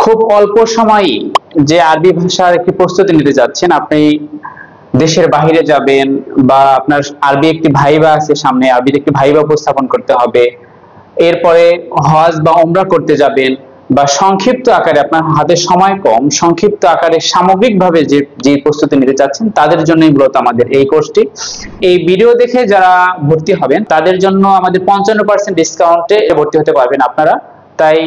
খুব অল্প সময়ই যে আরবি ভাষার একটি প্রস্তুতি নিতে যাচ্ছেন, আপনি দেশের বাইরে যাবেন বা আপনার আরবি একটি ভাইবা আছে, সামনে আরবির একটি ভাইবা উপস্থাপন করতে হবে, এরপরে হজ বা উমরা করতে যাবেন, বা সংক্ষিপ্ত আকারে আপনার হাতে সময় কম, সংক্ষিপ্ত আকারে সামগ্রিকভাবে যে যে প্রস্তুতি নিতে চাচ্ছেন তাদের জন্যই মূলত আমাদের এই কোর্সটি। এই ভিডিও দেখে যারা ভর্তি হবেন তাদের জন্য আমাদের 55% ডিসকাউন্টে ভর্তি হতে পারবেন আপনারা। তাই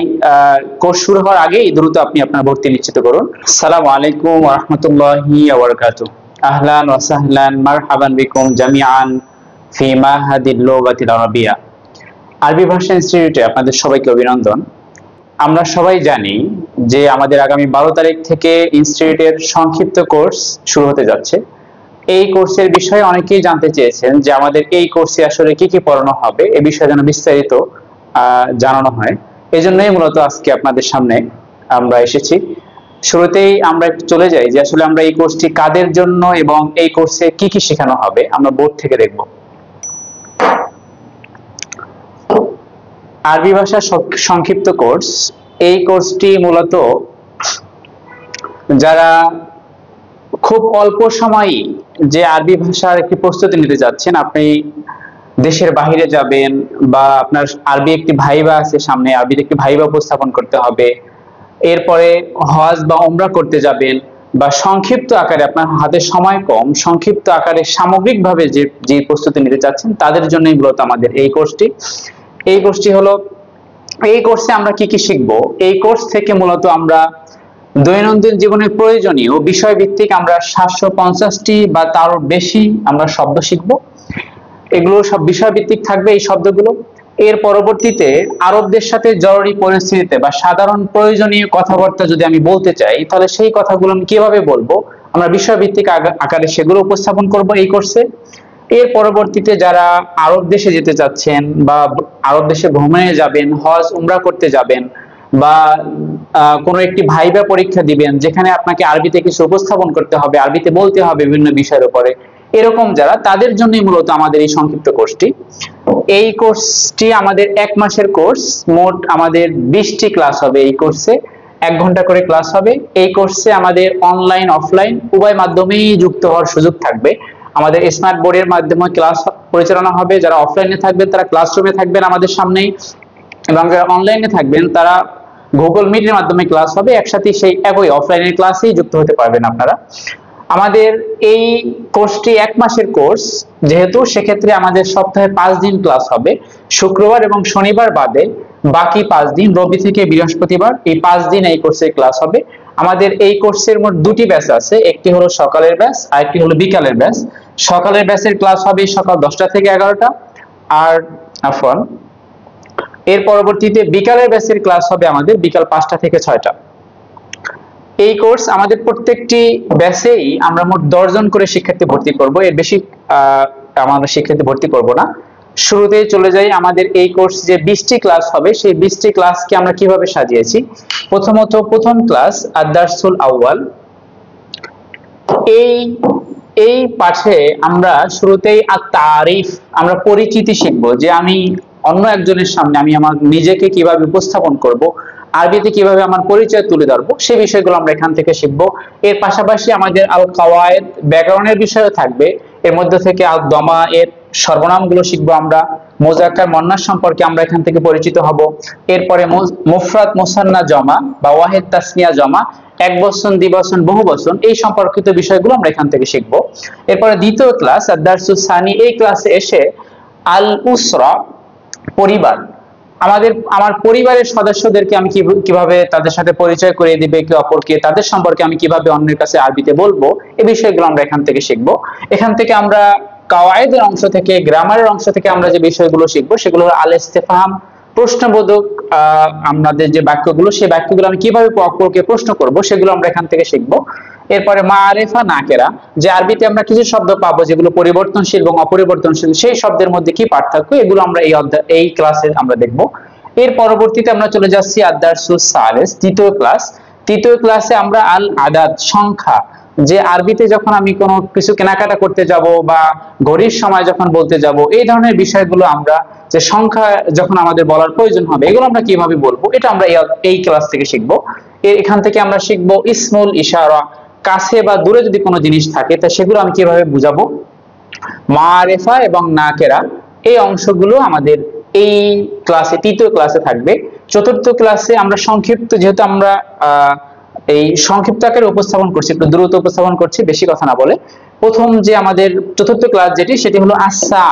কোর্স শুরু হওয়ার আগেই দ্রুত আপনি আপনার ভর্তি নিশ্চিত করুন। আসসালামু আলাইকুম ওয়া রাহমাতুল্লাহি ওয়া বারাকাতুহু। আহলান ওয়া সাহলান মারহাবান বিকুম জামিআন ফি মাহাদিল লুগাতিল আরাবিয়া। আরবি ভাষা ইনস্টিটিউটে আপনাদের সবাইকে অভিনন্দন। আমরা সবাই জানি যে আমাদের আগামী 12 তারিখ থেকে ইনস্টিটিউটের সংক্ষিপ্ত কোর্স শুরু হতে যাচ্ছে। এই কোর্সের বিষয়ে অনেকেই জানতে চেয়েছেন যে আমাদের এই কোর্সে আসলে কি কি পড়ানো হবে, এ বিষয়ে যেন বিস্তারিত জানানো হয়। এজন্যই মূলত আজকে আপনাদের সামনে আমরা এসেছি। শুরুতেই আমরা একটু চলে যাই যে আসলে আমরা এই কোর্সটি কাদের জন্য এবং এই কোর্সে কি কি শেখানো হবে, আমরা বোর্ড থেকে দেখব। আরবি ভাষা সংক্ষিপ্ত কোর্স, এই কোর্সটি মূলত যারা খুব অল্প সময়ই যে আরবি ভাষার একটি প্রস্তুতি নিতে যাচ্ছেন, আপনি দেশের বাইরে যাবেন বা আপনার আরবি একটি ভাইবা আছে, সামনে আরবির একটি ভাইবা উপস্থাপন করতে হবে, এরপরে হজ বা উমরা করতে যাবেন, বা সংক্ষিপ্ত আকারে আপনার হাতে সময় কম, সংক্ষিপ্ত আকারে সামগ্রিকভাবে যে যে প্রস্তুতি নিতে চাচ্ছেন তাদের জন্যই মূলত আমাদের এই কোর্সটি। এই কোর্সটি হলো, এই কোর্সে আমরা কি কি শিখবো, এই কোর্স থেকে মূলত আমরা দৈনন্দিন জীবনের প্রয়োজনীয় বিষয়ভিত্তিক আমরা 750টি বা তারও বেশি আমরা শব্দ শিখবো। এগুলো সব বিষয়ভিত্তিক থাকবে এই শব্দগুলো। এর পরবর্তীতে আরবদের সাথে জরুরি পরিস্থিতিতে বা সাধারণ প্রয়োজনীয় কথাবার্তা যদি আমি বলতে চাই, তাহলে সেই কথাগুলো আমি কিভাবে বলবো, আমরা বিষয়ভিত্তিক আকারে সেগুলো উপস্থাপন করব এই কোর্সে। এর পরবর্তীতে যারা আরব দেশে যেতে চাচ্ছেন বা আরব দেশে ভ্রমণে যাবেন, হজ উমরা করতে যাবেন, বা কোনো একটি ভাইবা পরীক্ষা দিবেন যেখানে আপনাকে আরবিতে কিছু উপস্থাপন করতে হবে, আরবিতে বলতে হবে বিভিন্ন বিষয়ের উপরে, এরকম যারা, তাদের জন্যই মূলত আমাদের এই সংক্ষিপ্ত কোর্সটি। এই কোর্সটি আমাদের 1 মাসের কোর্স। মোট আমাদের 20টি ক্লাস হবে এই কোর্সে, 1 ঘন্টা করে ক্লাস হবে। এই কোর্সে আমাদের অনলাইন অফলাইন উভয় মাধ্যমেই যুক্ত হওয়ার সুযোগ থাকবে। আমাদের স্মার্ট বোর্ডের মাধ্যমে ক্লাস পরিচালনা হবে। যারা অফলাইনে থাকবেন তারা ক্লাসরুমে থাকবেন আমাদের সামনেই, এবং যারা অনলাইনে থাকবেন তারা গুগল মিটের মাধ্যমে ক্লাস হবে। একসাথে সেই একই অফলাইনের ক্লাসেই যুক্ত হতে পারবেন আপনারা। আমাদের এই কোর্সটি 1 মাসের কোর্স যেহেতু, সেক্ষেত্রে আমাদের সপ্তাহে 5 দিন ক্লাস হবে। শুক্রবার এবং শনিবার বাদে বাকি 5 দিন, রবি থেকে বৃহস্পতিবার, এই 5 দিন এই কোর্সের ক্লাস হবে। আমাদের এই কোর্সের মোট 2টি ব্যাচ আছে, একটি হলো সকালের ব্যাচ আর একটি হলো বিকালের ব্যাচ। সকালের ব্যাচের ক্লাস হবে সকাল 10টা থেকে 11টা, আর এর পরবর্তীতে বিকালের ব্যাচের ক্লাস হবে আমাদের বিকাল 5টা থেকে 6টা। এই কোর্স আমাদের প্রত্যেকটি ব্যাচেই আমরা মোট 10 জন করে শিক্ষার্থী ভর্তি করব, এর বেশি আমরা শিক্ষার্থী ভর্তি করব না। শুরুতেই চলে যাই, আমাদের এই কোর্স যে 20টি ক্লাস হবে, সেই 20টি ক্লাসকে আমরা কিভাবে সাজিয়েছি। প্রথমত প্রথম ক্লাস আদ-দারসুল আউয়াল। এই পাঠে আমরা শুরুতেই আত-তারিফ, আমরা পরিচিতি শিখব, যে আমি অন্য একজনের সামনে আমি আমার নিজেকে কিভাবে উপস্থাপন করব, আরবিতে কিভাবে আমার পরিচয় তুলে ধরবো, সেই বিষয়গুলো আমরা এখান থেকে শিখবো। এর পাশাপাশি আমাদের আল কাওয়ায়েদ, ব্যাকরণের বিষয়ও থাকবে। এর মধ্যে থেকে আল দমা এর সর্বনামগুলো শিখবো আমরা। মুজাক্কার মুন্নাস সম্পর্কে আমরা এখান থেকে পরিচিত হব। এরপরে মুফরাদ মুসান্না জমা বা ওয়াহিদ তাসনিয়া জমা, এক বচন দ্বিবচন বহু বচন, এই সম্পর্কিত বিষয়গুলো আমরা এখান থেকে শিখবো। এরপরে দ্বিতীয় ক্লাস আদ-দারসুস সানি। এই ক্লাসে এসে আল উসরা, পরিবার, আমার পরিবারের সদস্যদেরকে আমি কিভাবে তাদের সাথে পরিচয় করিয়ে দিবে একে অপরকে, তাদের সম্পর্কে আমি কিভাবে অন্যের কাছে আরবিতে বলবো, এই বিষয়গুলো আমরা এখান থেকে শিখবো। এখান থেকে আমরা কাওয়ায়েদের অংশ থেকে, গ্রামারের অংশ থেকে আমরা যে বিষয়গুলো শিখবো সেগুলো হলো আল ইস্তেফহাম, প্রশ্নবোধক আমাদের যে বাক্যগুলো, সেই বাক্যগুলো আমি কিভাবে অপরকে প্রশ্ন করব সেগুলো আমরা এখান থেকে শিখবো। এরপরে মাআরিফা নাকেরা, যে আরবিতে আমরা কিছু শব্দ পাবো যেগুলো পরিবর্তনশীল এবং অপরিবর্তনশীল, সেই শব্দের মধ্যে কি পার্থক্য, এগুলো আমরা এই ক্লাসে আমরা দেখবো। এর পরবর্তীতে আমরা চলে যাচ্ছি আদ-দারসুস সালিস, তৃতীয় ক্লাস। তৃতীয় ক্লাসে আমরা আল আদাদ, সংখ্যা, যে আরবিতে যখন আমি কোনো কিছু কেনাকাটা করতে যাব বা ঘড়ির সময় যখন বলতে যাব, এই ধরনের বিষয়গুলো আমরা যে সংখ্যা যখন আমাদের বলার প্রয়োজন হবে এগুলো আমরা কিভাবে বলবো, এটা আমরা এই ক্লাস থেকে শিখবো। এখান থেকে আমরা শিখবো ইসমুল ইশারা, কাছে বা দূরে যদি কোনো জিনিস থাকে তা সেগুলো আমি কিভাবে বুঝাবো। মারেফা এবং নাকেরা, এই অংশগুলো আমাদের এই ক্লাসে, তৃতীয় ক্লাসে থাকবে। চতুর্থ ক্লাসে আমরা সংক্ষিপ্ত, যেহেতু আমরা এই সংক্ষিপ্ত আকারে উপস্থাপন করছি, একটু দ্রুত উপস্থাপন করছি বেশি কথা না বলে। প্রথম যে আমাদের চতুর্থ ক্লাস সেটি হলো আসা,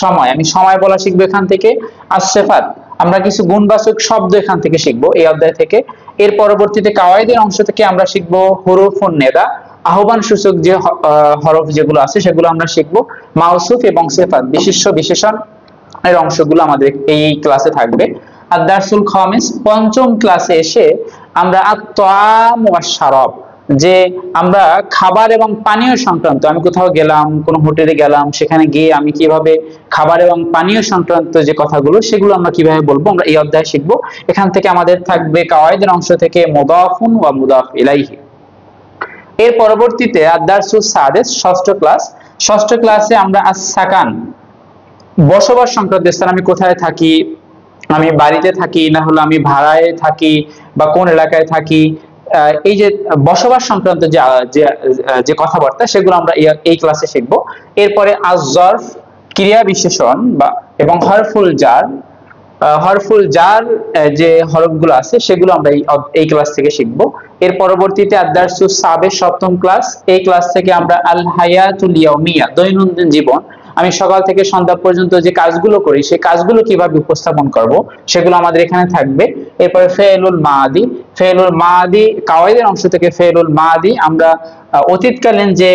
সময়। আমি সময় বলা শিখবো এখান থেকে। আসেফাত, আমরা কিছু গুণবাচক শব্দ এখান থেকে শিখবো এই অধ্যায় থেকে। এর পরবর্তীতে কাওয়াইদের অংশ থেকে আমরা শিখবো হুরুফুন নেদা, আহ্বান সূচক যে হরফ যেগুলো আছে সেগুলো আমরা শিখবো। মাউসুফ এবং সিফাত, বিশেষ্য বিশেষণ এর অংশগুলো আমাদের এই ক্লাসে থাকবে। আর দারসুল খামিস, পঞ্চম ক্লাসে এসে আমরা আত-তাআম ওয়াশ শারাব, যে আমরা খাবার এবং পানীয় সংক্রান্ত, আমি কোথাও গেলাম, কোনো হোটেলে গেলাম, সেখানে গিয়ে আমি কিভাবে খাবার এবং পানীয় সংক্রান্ত যে কথাগুলো সেগুলো আমরা কিভাবে বলবো আমরা এই অধ্যায়ে শিখবো। এখান থেকে আমাদের থাকবে কাওয়াইদের অংশ থেকে মুদাফুন ওয়া মুদাফ ইলাইহি। এর পরবর্তীতে আদ-দারসুস সাদিস, ষষ্ঠ ক্লাস। ষষ্ঠ ক্লাসে আমরা আস-সাকান, বসবাস সংক্রান্ত স্থান, আমি কোথায় থাকি, আমি বাড়িতে থাকি না হলে আমি ভাড়ায় থাকি বা কোন এলাকায় থাকি, এই যে বসবাস সংক্রান্ত যে কথাবার্তা সেগুলো আমরা এই ক্লাসে শিখবো। এরপরে আজ-জরফ, ক্রিয়া বিশেষণ বা এবং হরফুল জার, হরফুল জার যে হরফগুলো আছে সেগুলো আমরা এই ক্লাস থেকে শিখবো। এর পরবর্তীতে আদ-দারসুস সাবিস, সপ্তম ক্লাস। এই ক্লাস থেকে আমরা আল হায়াতুল ইয়াউমিয়া, দৈনন্দিন জীবন, আমি সকাল থেকে সন্ধ্যা পর্যন্ত যে কাজগুলো করি সেই কাজগুলো কিভাবে উপস্থাপন করব সেগুলো আমাদের এখানে থাকবে। এরপরে ফেলুল মাদি, ফেলুল মাদি কাওয়াইদের অংশ থেকে ফেলুল মাদি, আমরা অতীতকালীন যে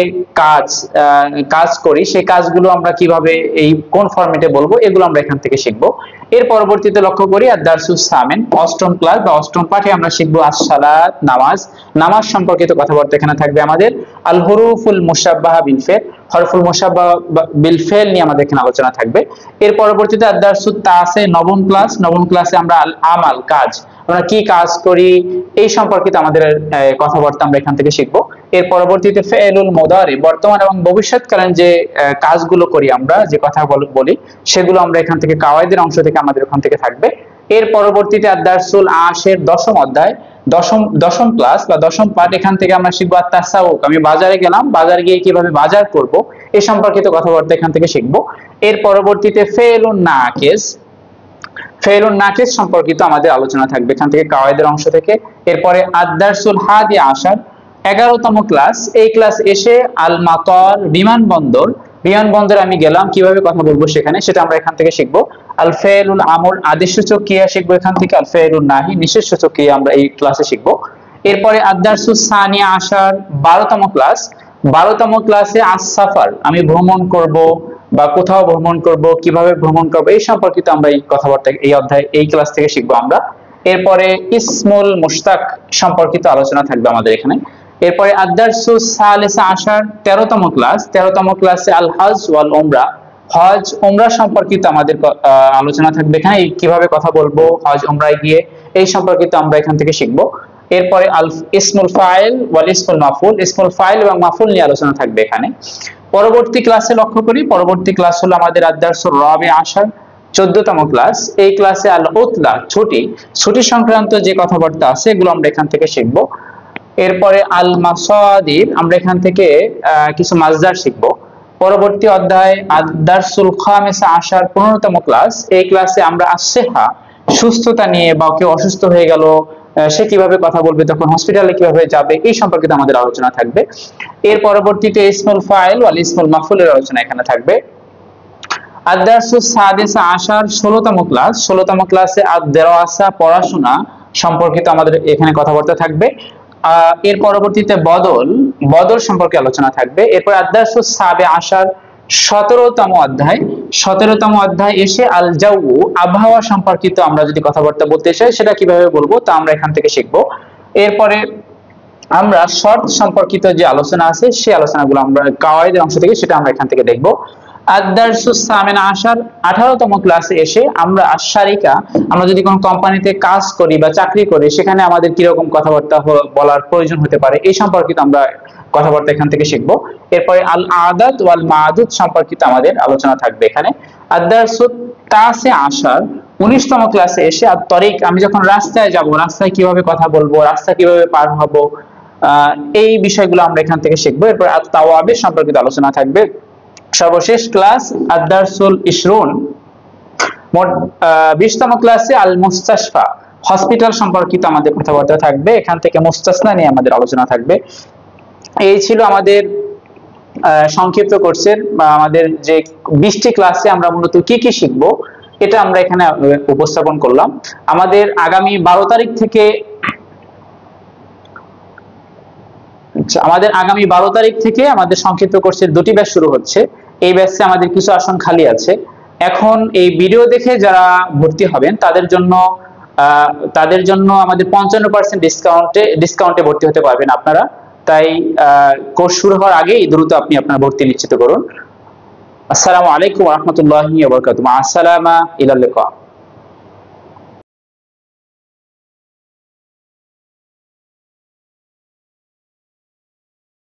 কাজ করি সেই কাজগুলো আমরা কিভাবে এই কোন ফরম্যাটে বলবো এগুলো আমরা এখান থেকে শিখবো। এর পরবর্তীতে লক্ষ্য করি আদ-দারসুস সামিন, অষ্টম ক্লাস বা অষ্টম পাঠে আমরা শিখবো আস-সালাত, নামাজ। নামাজ সম্পর্কিত কথাবার্তা এখানে থাকবে আমাদের। আল হুরুফুল মুশাব্বাহা বিল ফেল, হরফুল মুশাব্বাহা বিল ফেল নিয়ে আমাদের এখানে আলোচনা থাকবে। এর পরবর্তীতে আদ-দারসুত তাসে, নবম ক্লাস। নবম ক্লাসে আমরা আল আমাল, কাজ, আমরা কি কাজ করি এই সম্পর্কিত আমাদের কথাবার্তা আমরা এখান থেকে শিখবো। এর পরবর্তীতে ফেলুল মুদারি, বর্তমান এবং ভবিষ্যৎকালীন যে কাজগুলো করি আমরা, যে কথা বলি সেগুলো আমরা এখান থেকে কাওয়াইদের অংশ থেকে আমাদের ওখান থেকে থাকবে। এর পরবর্তীতে আদ-দারসুল আশের, দশম অধ্যায়, দশম ক্লাস বা দশম পাঠ। এখান থেকে আমরা শিখবো আত-তাসাউক, আমি বাজারে গেলাম, বাজার গিয়ে কিভাবে বাজার করব এই সম্পর্কিত কথাবার্তা এখান থেকে শিখবো। এর পরবর্তীতে ফেলুন নাকিস, ফেলুন নাকিস সম্পর্কিত আমাদের আলোচনা থাকবে এখান থেকে কাওয়াইদের অংশ থেকে। এরপরে আদ-দারসুল হাদি আশার, 11তম ক্লাস। এই ক্লাস এসে আল মাতার, বিমানবন্দর, বিমানবন্দরে আমি গেলাম কিভাবে কথা বলবো সেখানে, সেটা আমরা এখান থেকে শিখবো। আল ফেলুল আমর, আদেশসূচক ক্রিয়া শিখবো এখান থেকে। আল ফেলুন নাহি, নিষেধসূচক ক্রিয়া আমরা এই ক্লাসে শিখবো। এরপরে আদ-দারসুস সানিয়া আশার, 12তম ক্লাস। 12তম ক্লাসে আস-সাফার, আমি ভ্রমণ করব বা কোথাও ভ্রমণ করব, কিভাবে ভ্রমণ করব এই সম্পর্কিত আমরা এই কথাবার্তা এই অধ্যায় এই ক্লাস থেকে শিখবো আমরা। এরপরে ইসমুল মুশতাক সম্পর্কিত আলোচনা থাকবে আমাদের এখানে। এরপরে আদ-দারসুস সালিসা আশার, 13তম ক্লাস। 13তম ক্লাসে আল হজ ওয়াল উমরা, হজ উমরা সম্পর্কিত আমাদের আলোচনা থাকবে এখানে, কিভাবে কথা বলবো হজ উমরায় গিয়ে এই সম্পর্কিত আমরা এখান থেকে শিখবো। এরপরে আল ইসমুল ফাইল ওয়াল ইসমুল মাফউল, ইসমুল ফাইল এবং মাফউল নিয়ে আলোচনা থাকবে এখানে। পরবর্তী ক্লাসে লক্ষ্য করি, পরবর্তী ক্লাস হলো আমাদের আদ-দারসুর রাবি আশার, 14তম ক্লাস। এই ক্লাসে আল উতলা, ছুটি, ছুটি সংক্রান্ত যে কথাবার্তা আছে এগুলো আমরা এখান থেকে শিখবো। এরপরে আল মাসাদির, আমরা এখান থেকে কিছু মাজদার শিখবো। পরবর্তী অধ্যায় আদ-দারসুল খামিসা আশার, 15তম ক্লাস। এই ক্লাসে আমরা আসিহা, সুস্থতা নিয়ে, বা কেউ অসুস্থ হয়ে গেল সে কিভাবে কথা বলবে, তখন হসপিটালে কিভাবে যাবে এই সম্পর্কিত আমাদের আলোচনা থাকবে। এর পরবর্তীতে ইসমুল ফাইল ওয়াল ইসমুল মাফউলের আলোচনা এখানে থাকবে। আদ-দারসুস সাদিসা আশার, 16তম ক্লাস। 16তম ক্লাসে আদ-দিরাসা, পড়াশোনা সম্পর্কিত আমাদের এখানে কথাবার্তা থাকবে। এর পরবর্তীতে বদল সম্পর্কে আলোচনা থাকবে। এরপর আদ-দারসুস সাবে আশার, 17তম অধ্যায়। 17তম অধ্যায় এসে আল জাউ, আবহাওয়া সম্পর্কিত আমরা যদি কথাবার্তা বলতে চাই সেটা কিভাবে বলবো তা আমরা এখান থেকে শিখবো। এরপরে আমরা শর্ত সম্পর্কিত যে আলোচনা আছে সেই আলোচনাগুলো আমরা কাওয়াইদের অংশ থেকে সেটা আমরা এখান থেকে দেখবো। আদ-দারসুস সামিন আশার 18তম ক্লাসে এসে আমরা আশারিকা, আমরা যদি কোনো কোম্পানিতে কাজ করি বা চাকরি করি সেখানে আমাদের কি রকম কথাবার্তা বলার প্রয়োজন হতে পারে এই সম্পর্কিত আমরা কথাবার্তা এখান থেকে শিখব। এরপরে আল আদাত ওয়াল মাদুদ সম্পর্কিত আমাদের আলোচনা থাকবে এখানে। আদ-দারসুত তাসে আশার 19তম ক্লাসে এসে আত-তরিক, আমি যখন রাস্তায় যাব রাস্তায় কিভাবে কথা বলবো, রাস্তা কিভাবে পার হব, এই বিষয়গুলো আমরা এখান থেকে শিখবো। এরপর আত-তাওয়াবির সম্পর্কিত আলোচনা থাকবে। সর্বশেষ ক্লাস আদ-দারসুল 20 মোট 20তম ক্লাসে আল মুস্তাশফা হসপিটাল সম্পর্কিত আমাদের কথাবার্তা থাকবে। এখান থেকে মুস্তাসনা নিয়ে আমাদের আলোচনা থাকবে। এই ছিল আমাদের সংক্ষিপ্ত কোর্সের আমাদের যে 20টি ক্লাসে আমরা মূলত কি কি শিখবো এটা আমরা এখানে উপস্থাপন করলাম। আমাদের আগামী 12 তারিখ থেকে আমাদের সংক্ষিপ্ত কোর্সের 2টি ব্যাচ শুরু হচ্ছে। এই ব্যাচে আমাদের কিছু আসন খালি আছে। এখন এই ভিডিও দেখে যারা ভর্তি হবেন তাদের জন্য আমাদের 55% ডিসকাউন্টে ভর্তি হতে পারবেন আপনারা। তাই কোর্স শুরু হওয়ার আগেই দ্রুত আপনি আপনার ভর্তি নিশ্চিত করুন। আসসালামু আলাইকুম ওয়া রাহমাতুল্লাহি ওয়া বারাকাতুহু। মা আসসালামা, ইলা লিকা।